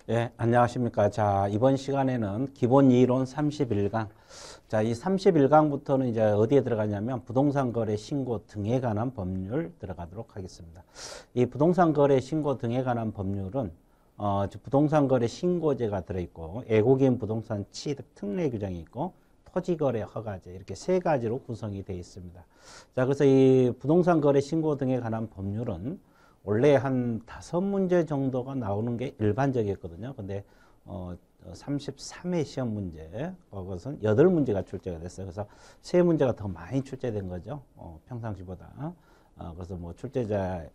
예, 안녕하십니까. 자, 이번 시간에는 기본 이론 31강. 자, 이 31강부터는 이제 어디에 들어가냐면 부동산 거래 신고 등에 관한 법률 들어가도록 하겠습니다. 이 부동산 거래 신고 등에 관한 법률은 부동산 거래 신고제가 들어있고 애국인 부동산 취득 특례 규정이 있고 토지거래 허가제 이렇게 세 가지로 구성이 되어 있습니다. 자, 그래서 이 부동산 거래 신고 등에 관한 법률은 원래 한 5문제 정도가 나오는 게 일반적이었거든요. 근데 33회 시험 문제, 그것은 8문제가 출제가 됐어요. 그래서 3문제가 더 많이 출제된 거죠. 평상시보다. 그래서 뭐 출제자에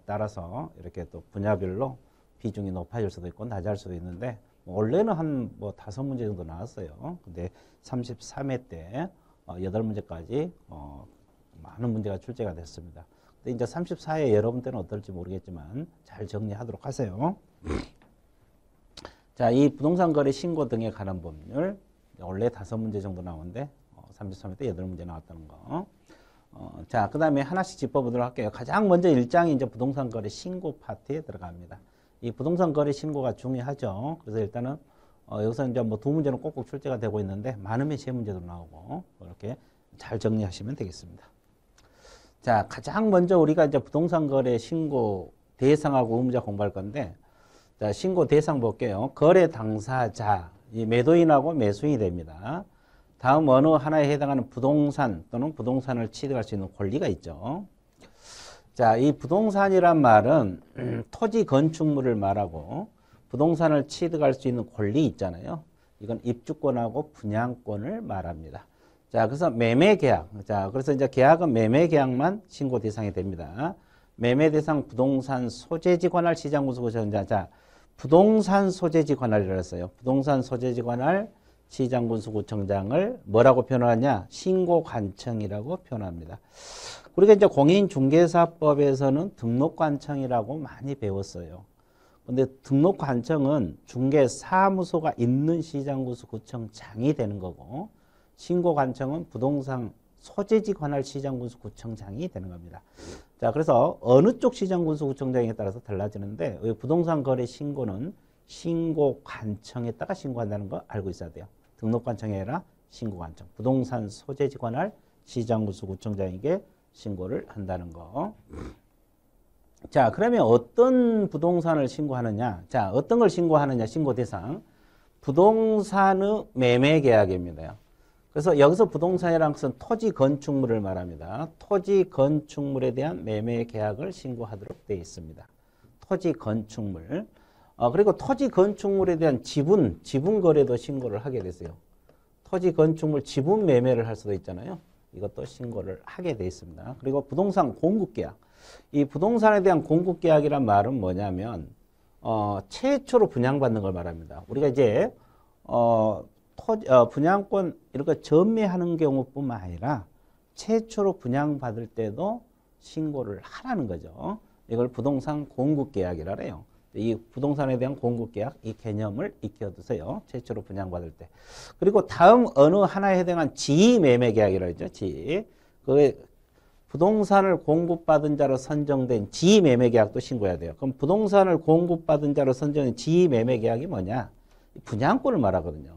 따라서 이렇게 또 분야별로 비중이 높아질 수도 있고 낮아질 수도 있는데 원래는 한 뭐 5문제 정도 나왔어요. 근데 33회 때 8문제까지 많은 문제가 출제가 됐습니다. 근데 이제 34회 여러분들은 어떨지 모르겠지만 잘 정리하도록 하세요. 자, 이 부동산 거래 신고 등에 관한 법률 원래 5문제 정도 나오는데 33회 때 8문제 나왔다는 거. 자, 그 다음에 하나씩 짚어보도록 할게요. 가장 먼저 1장이 이제 부동산 거래 신고 파트에 들어갑니다. 이 부동산 거래 신고가 중요하죠. 그래서 일단은 여기서 이제 뭐 2문제는 꼭꼭 출제가 되고 있는데 많으면 3문제도 나오고 이렇게 잘 정리하시면 되겠습니다. 자, 가장 먼저 우리가 이제 부동산 거래 신고 대상하고 의무자 공부할 건데, 자, 신고 대상 볼게요. 거래 당사자, 이 매도인하고 매수인이 됩니다. 다음 어느 하나에 해당하는 부동산 또는 부동산을 취득할 수 있는 권리가 있죠. 자, 이 부동산이란 말은 토지 건축물을 말하고 부동산을 취득할 수 있는 권리 있잖아요. 이건 입주권하고 분양권을 말합니다. 자, 그래서 매매 계약. 자, 그래서 이제 계약은 매매 계약만 신고 대상이 됩니다. 매매 대상 부동산 소재지 관할 시장 구수 구청장. 자, 부동산 소재지 관할이라고 했어요. 부동산 소재지 관할 시장 구수 구청장을 뭐라고 표현하냐? 신고 관청이라고 표현합니다. 우리가 이제 공인중개사법에서는 등록관청이라고 많이 배웠어요. 근데 등록관청은 중개사무소가 있는 시장구수 구청장이 되는 거고 신고관청은 부동산 소재지 관할 시장군수 구청장이 되는 겁니다. 자, 그래서 어느 쪽 시장군수 구청장에 따라서 달라지는데 부동산 거래 신고는 신고관청에다가 신고한다는 거 알고 있어야 돼요. 등록관청이 아니라 신고관청. 부동산 소재지 관할 시장군수 구청장에게 신고를 한다는 거. 자, 그러면 어떤 부동산을 신고하느냐? 자, 어떤 걸 신고하느냐? 신고 대상. 부동산의 매매 계약입니다. 그래서 여기서 부동산이라는 것은 토지 건축물을 말합니다. 토지 건축물에 대한 매매 계약을 신고하도록 되어 있습니다. 토지 건축물. 그리고 토지 건축물에 대한 지분 거래도 신고를 하게 됐어요. 토지 건축물 지분 매매를 할 수도 있잖아요. 이것도 신고를 하게 되어 있습니다. 그리고 부동산 공급 계약. 이 부동산에 대한 공급 계약이란 말은 뭐냐면 최초로 분양받는 걸 말합니다. 우리가 이제 분양권 이렇게 전매하는 경우뿐만 아니라 최초로 분양받을 때도 신고를 하라는 거죠. 이걸 부동산 공급계약이라 해요. 이 부동산에 대한 공급계약 이 개념을 익혀두세요. 최초로 분양받을 때. 그리고 다음 어느 하나에 해당한 지매매계약이라 하죠. 그 부동산을 공급받은 자로 선정된 지매매계약도 신고해야 돼요. 그럼 부동산을 공급받은 자로 선정된 지매매계약이 뭐냐? 분양권을 말하거든요.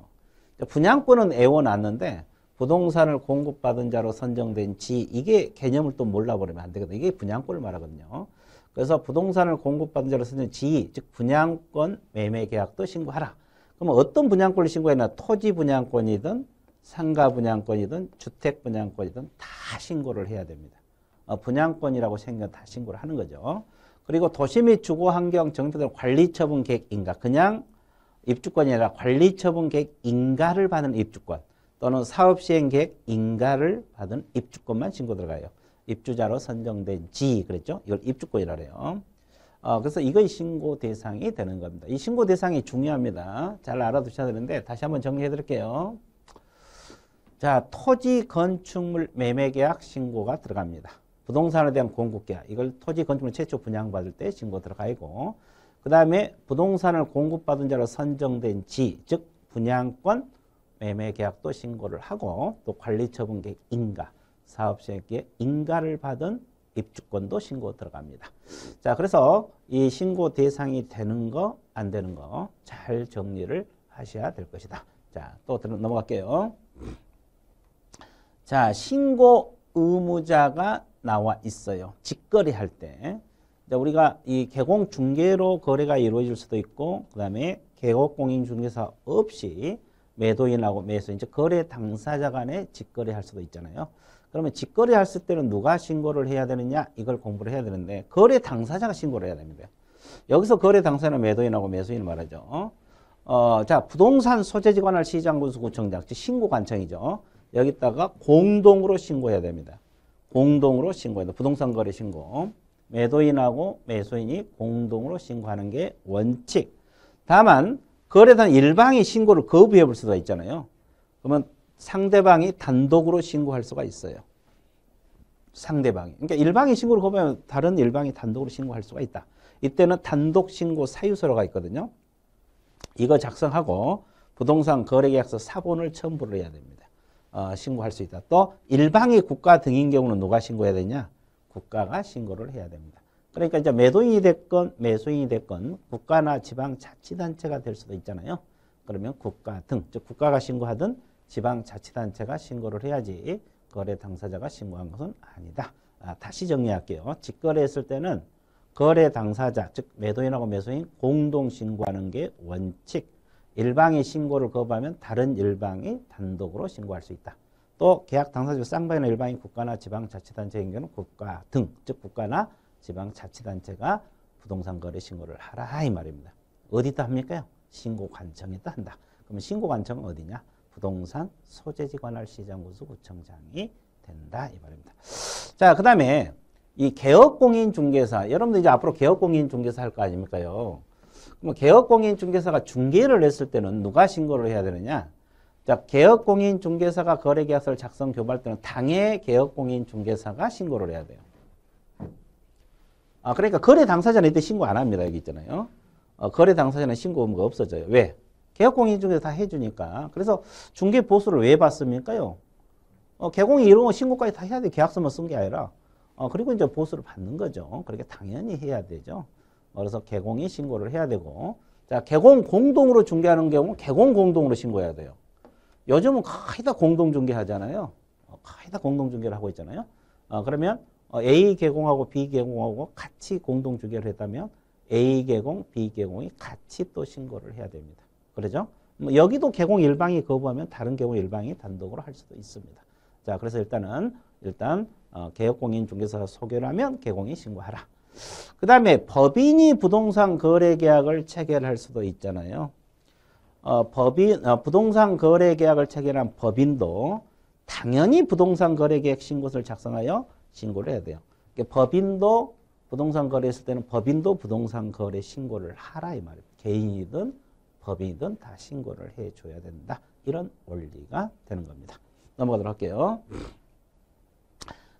분양권은 애워놨는데 부동산을 공급받은 자로 선정된 이게 개념을 또 몰라버리면 안 되거든요. 이게 분양권을 말하거든요. 그래서 부동산을 공급받은 자로 선정된 즉 분양권 매매 계약도 신고하라. 그러면 어떤 분양권을 신고했나? 토지 분양권이든 상가 분양권이든 주택 분양권이든 다 신고를 해야 됩니다. 분양권이라고 생겨 다 신고를 하는 거죠. 그리고 도시 및 주거 환경 정비등 관리 처분 계획 인가. 그냥 입주권이 아니라 관리처분 계획 인가를 받은 입주권 또는 사업시행계획 인가를 받은 입주권만 신고 들어가요. 입주자로 선정된 그랬죠? 이걸 입주권이라 해요. 그래서 이것이 신고 대상이 되는 겁니다. 이 신고 대상이 중요합니다. 잘 알아두셔야 되는데 다시 한번 정리해 드릴게요. 자, 토지 건축물 매매계약 신고가 들어갑니다. 부동산에 대한 공급계약 이걸 토지 건축물 최초 분양받을 때 신고 들어가고 그 다음에 부동산을 공급받은 자로 선정된 즉 분양권 매매 계약도 신고를 하고 또 관리처분 계획 인가, 사업시행계획 인가를 받은 입주권도 신고 들어갑니다. 자, 그래서 이 신고 대상이 되는 거 안 되는 거 잘 정리를 하셔야 될 것이다. 자, 또 넘어갈게요. 자, 신고 의무자가 나와 있어요. 직거래 할 때. 우리가 이 개공 중개로 거래가 이루어질 수도 있고, 그 다음에 개업공인 중개사 없이 매도인하고 매수인, 즉 거래 당사자 간에 직거래 할 수도 있잖아요. 그러면 직거래 했을 때는 누가 신고를 해야 되느냐? 이걸 공부를 해야 되는데, 거래 당사자가 신고를 해야 됩니다. 여기서 거래 당사자는 매도인하고 매수인을 말하죠. 자, 부동산 소재지 관할 시장군수 구청장, 즉 신고관청이죠. 여기다가 공동으로 신고해야 됩니다. 공동으로 신고해야 됩니다. 부동산 거래 신고. 매도인하고 매수인이 공동으로 신고하는 게 원칙. 다만 거래단 일방이 신고를 거부해 볼 수가 있잖아요. 그러면 상대방이 단독으로 신고할 수가 있어요. 상대방이. 그러니까 일방이 신고를 거부하면 다른 일방이 단독으로 신고할 수가 있다. 이때는 단독 신고 사유서가 있거든요. 이거 작성하고 부동산 거래계약서 사본을 첨부를 해야 됩니다. 신고할 수 있다. 또 일방이 국가 등인 경우는 누가 신고해야 되냐? 국가가 신고를 해야 됩니다. 그러니까 이제 매도인이 됐건 매수인이 됐건 국가나 지방자치단체가 될 수도 있잖아요. 그러면 국가 등, 즉 국가가 신고하든 지방자치단체가 신고를 해야지 거래 당사자가 신고한 것은 아니다. 다시 정리할게요. 직거래했을 때는 거래 당사자, 즉 매도인하고 매수인 공동 신고하는 게 원칙. 일방이 신고를 거부하면 다른 일방이 단독으로 신고할 수 있다. 또 계약 당사자 쌍방이나 일방인 국가나 지방자치단체인 경우는 국가 등, 즉 국가나 지방자치단체가 부동산 거래 신고를 하라 이 말입니다. 어디다 합니까요? 신고관청에다 한다. 그러면 신고관청은 어디냐? 부동산 소재지 관할 시장군수 구청장이 된다 이 말입니다. 자, 그 다음에 이 개업공인중개사, 여러분들 이제 앞으로 개업공인중개사 할 거 아닙니까요? 그럼 개업공인중개사가 중개를 했을 때는 누가 신고를 해야 되느냐? 자, 개업공인중개사가 거래계약서를 작성 교부할 때는 당해 개업공인중개사가 신고를 해야 돼요. 그러니까 거래 당사자는 이때 신고 안 합니다. 여기 있잖아요. 거래 당사자는 신고 의무가 없어져요. 왜? 개업공인중개사 다 해주니까. 그래서 중개 보수를 왜 받습니까요? 개공이 이런 거 신고까지 다 해야 돼. 계약서만 쓴 게 아니라. 그리고 이제 보수를 받는 거죠. 그렇게 당연히 해야 되죠. 그래서 개공이 신고를 해야 되고. 자, 개공 공동으로 중개하는 경우 개공 공동으로 신고해야 돼요. 요즘은 거의 다 공동 중개하잖아요. 거의 다 공동 중개를 하고 있잖아요. 그러면 A 개공하고 B 개공하고 같이 공동 중개를 했다면 A 개공, B 개공이 같이 또 신고를 해야 됩니다. 그러죠? 여기도 개공 일방이 거부하면 다른 개공 일방이 단독으로 할 수도 있습니다. 자, 그래서 일단 개업공인중개사가 소개를 하면 개공이 신고하라. 그 다음에 법인이 부동산 거래계약을 체결할 수도 있잖아요. 부동산 거래계약을 체결한 법인도 당연히 부동산 거래계약 신고서를 작성하여 신고를 해야 돼요. 그러니까 법인도 부동산 거래했을 때는 법인도 부동산 거래 신고를 하라 이 말이에요. 개인이든 법인이든 다 신고를 해줘야 된다. 이런 원리가 되는 겁니다. 넘어가도록 할게요.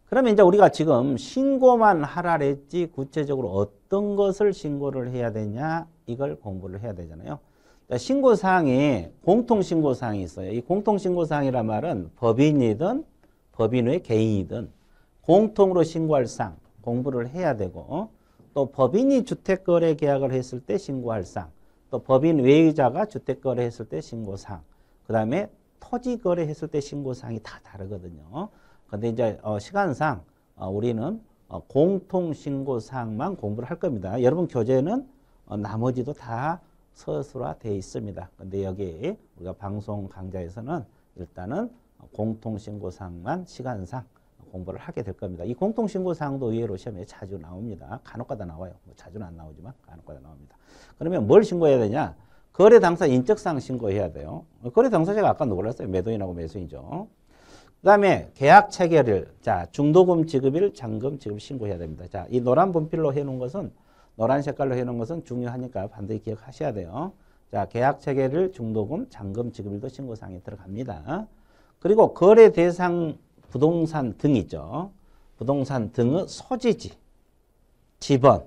그러면 이제 우리가 지금 신고만 하라 했지 구체적으로 어떤 것을 신고를 해야 되냐 이걸 공부를 해야 되잖아요. 신고사항이 공통신고사항이 있어요. 이 공통신고사항이란 말은 법인이든 법인 외 개인이든 공통으로 신고할 사항 공부를 해야 되고 또 법인이 주택거래계약을 했을 때 신고할 사항 또 법인 외의자가 주택거래했을 때 신고사항 그 다음에 토지거래했을 때 신고사항이 다 다르거든요. 근데 이제 시간상 우리는 공통신고사항만 공부를 할 겁니다. 여러분 교재는 나머지도 다 서술화되어 있습니다. 근데 여기 우리가 방송 강좌에서는 일단은 공통신고사항만 시간상 공부를 하게 될 겁니다. 이 공통신고사항도 의외로 시험에 자주 나옵니다. 간혹가다 나와요. 뭐 자주는 안 나오지만 간혹가다 나옵니다. 그러면 뭘 신고해야 되냐? 거래 당사 인적사항 신고해야 돼요. 거래 당사자가 아까 놀랐어요. 매도인하고 매수인이죠. 그 다음에 계약 체결일, 자, 중도금 지급일, 잔금 지급 신고해야 됩니다. 자, 이 노란 분필로 해놓은 것은, 노란 색깔로 해놓은 것은 중요하니까 반드시 기억하셔야 돼요. 자, 계약 체결일, 중도금, 잔금 지급일도 신고사항에 들어갑니다. 그리고 거래 대상 부동산 등이죠. 부동산 등의 소지지, 지번,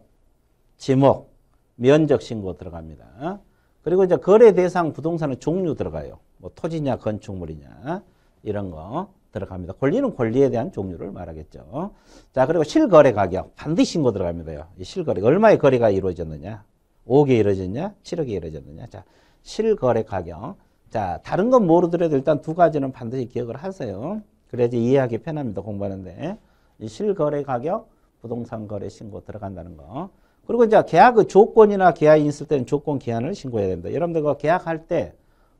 지목, 면적 신고 들어갑니다. 그리고 이제 거래 대상 부동산의 종류 들어가요. 뭐 토지냐, 건축물이냐, 이런 거 들어갑니다. 권리는 권리에 대한 종류를 말하겠죠. 자, 그리고 실거래 가격 반드시 신고 들어갑니다. 이 실거래 얼마의 거래가 이루어졌느냐. 5억에 이루어졌냐? 7억에 이루어졌느냐? 자, 실거래 가격. 자, 다른 건 모르더라도 일단 두 가지는 반드시 기억을 하세요. 그래야지 이해하기 편합니다. 공부하는데. 이 실거래 가격, 부동산 거래 신고 들어간다는 거. 그리고 이제 계약의 조건이나 계약이 있을 때는 조건 기한을 신고해야 된다. 여러분들 그 계약할 때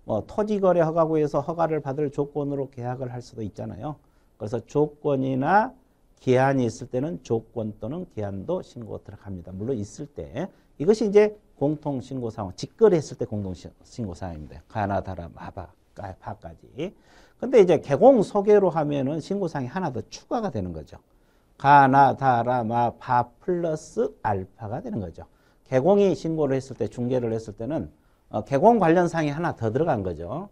뭐 토지거래 허가구에서 허가를 받을 조건으로 계약을 할 수도 있잖아요. 그래서 조건이나 기한이 있을 때는 조건 또는 기한도 신고 들어갑니다. 물론 있을 때. 이것이 이제 공통신고사항, 직거래했을 때 공통신고사항입니다. 가나, 다라, 마바, 파까지. 근데 이제 개공 소개로 하면은 신고사항이 하나 더 추가가 되는 거죠. 가나, 다라, 마, 파 플러스 알파가 되는 거죠. 개공이 신고를 했을 때, 중개를 했을 때는 개공 관련 사항이 하나 더 들어간 거죠.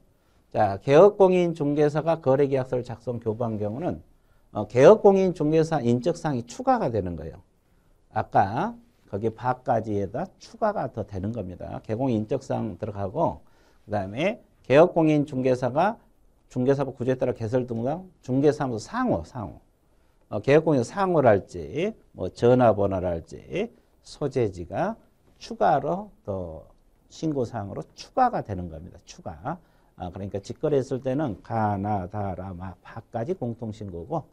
자, 개업공인 중개사가 거래계약서를 작성 교부한 경우는 개업공인 중개사 인적사항이 추가가 되는 거예요. 아까 거기 파까지에다 추가가 더 되는 겁니다. 개공 인적사항 들어가고 그 다음에 개업공인 중개사가 중개사법 구조에 따라 개설 등등 중개사무소 상호 개업공인 상호랄지 뭐 전화번호랄지 소재지가 추가로 더 신고사항으로 추가가 되는 겁니다. 추가. 그러니까 직거래했을 때는 가나, 다라, 마, 파까지 공통신고고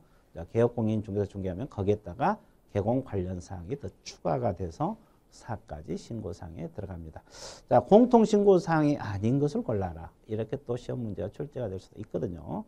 개업공인 중개사 중개하면 거기에다가 개공 관련 사항이 더 추가가 돼서 사까지 신고사항에 들어갑니다. 자, 공통신고사항이 아닌 것을 골라라. 이렇게 또 시험 문제가 출제가 될 수도 있거든요.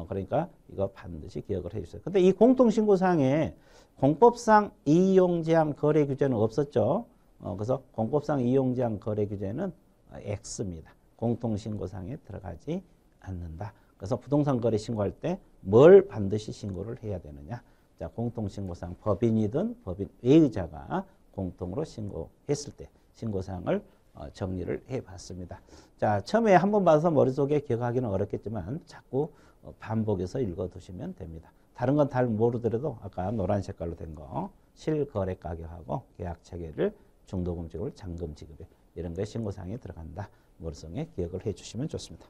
그러니까 이거 반드시 기억을 해주세요. 근데 이 공통신고사항에 공법상 이용제한 거래 규제는 없었죠. 그래서 공법상 이용제한 거래 규제는 X입니다. 공통신고사항에 들어가지 않는다. 그래서 부동산 거래 신고할 때 뭘 반드시 신고를 해야 되느냐. 자, 공통신고사항 법인이든 법인 외의자가 공통으로 신고했을 때 신고사항을 정리를 해봤습니다. 자, 처음에 한번 봐서 머릿속에 기억하기는 어렵겠지만 자꾸 반복해서 읽어두시면 됩니다. 다른 건 잘 모르더라도 아까 노란 색깔로 된 거 실거래 가격하고 계약체계를 중도금지급을 잔금지급에 이런 거에 신고사항에 들어간다. 머릿속에 기억을 해주시면 좋습니다.